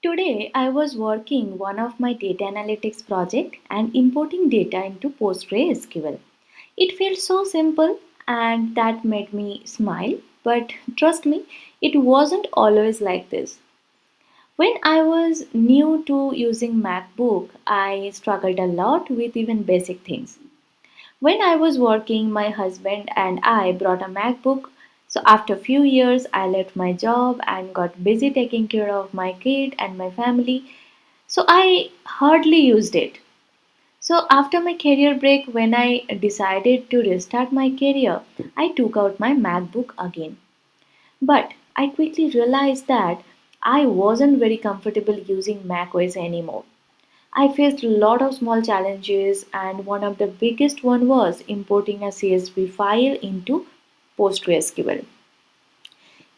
Today I was working one of my data analytics project and importing data into PostgreSQL. It felt so simple and that made me smile, but trust me, it wasn't always like this. When I was new to using MacBook, I struggled a lot with even basic things. When I was working, my husband and I brought a MacBook. So after a few years, I left my job and got busy taking care of my kid and my family. So I hardly used it. So after my career break, when I decided to restart my career, I took out my MacBook again. But I quickly realized that I wasn't very comfortable using macOS anymore. I faced a lot of small challenges, and one of the biggest one was importing a CSV file into PostgreSQL.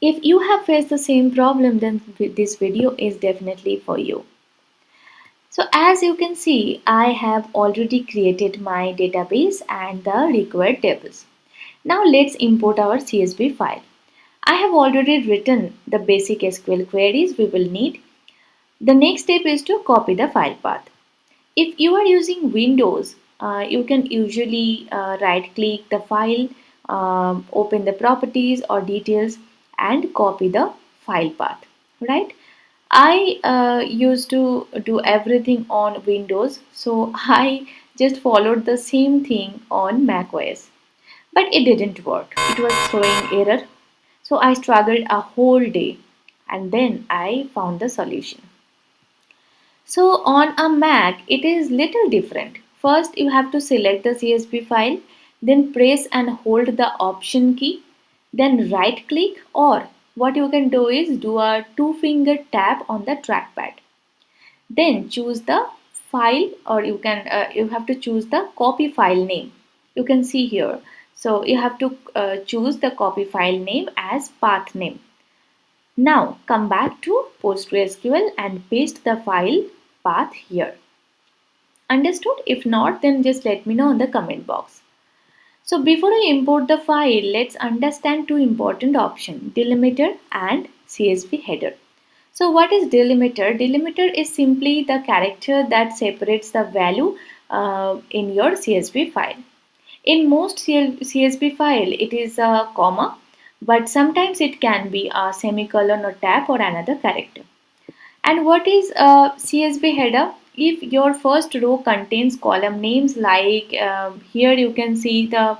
If you have faced the same problem, then this video is definitely for you. So as you can see, I have already created my database and the required tables. Now let's import our CSV file. I have already written the basic SQL queries we will need. The next step is to copy the file path. If you are using Windows, you can usually right click the file, open the properties or details and copy the file path, right? I used to do everything on Windows, so I just followed the same thing on macOS. But it didn't work. It was throwing error. So I struggled a whole day and then I found the solution. So on a Mac, it is little different. First, you have to select the CSV file, then press and hold the Option key, then right click, or what you can do is do a two-finger tap on the trackpad. Then choose the file, or you have to choose the copy file name. You can see here. So you have to choose the copy file name as path name. Now come back to PostgreSQL and paste the file path here. Understood? If not, then just let me know in the comment box. So before I import the file, let's understand two important options, delimiter and CSV header. So what is delimiter? Delimiter is simply the character that separates the value in your CSV file. In most CSV file, it is a comma, but sometimes it can be a semicolon or tab or another character. And what is a CSV header? If your first row contains column names like here you can see the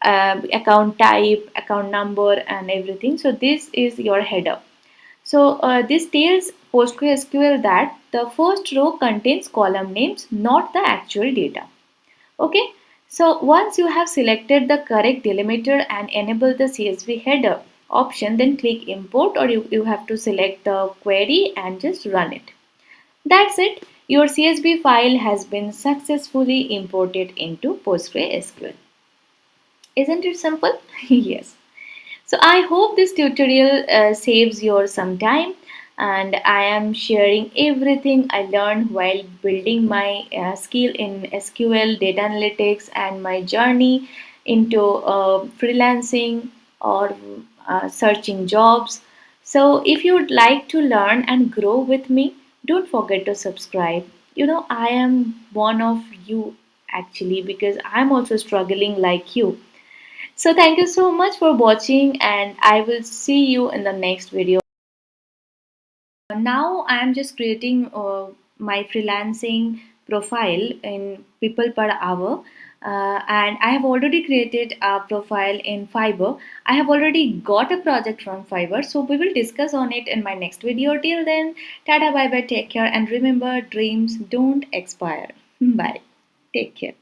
account type, account number and everything. So this is your header. So this tells PostgreSQL that the first row contains column names, not the actual data. Okay. So once you have selected the correct delimiter and enable the CSV header option, then click import or you have to select the query and just run it. That's it. Your CSV file has been successfully imported into PostgreSQL. Isn't it simple? Yes. So I hope this tutorial saves your some time and I am sharing everything I learned while building my skill in SQL, data analytics and my journey into freelancing or searching jobs. So if you would like to learn and grow with me, don't forget to subscribe. You know, I am one of you actually because I'm also struggling like you. So thank you so much for watching and I will see you in the next video. Now I am just creating my freelancing profile in people per hour. And I have already created a profile in Fiverr. I have already got a project from Fiverr, so we will discuss on it in my next video. Till then, tada, bye bye, take care, and remember, dreams don't expire. Bye, take care.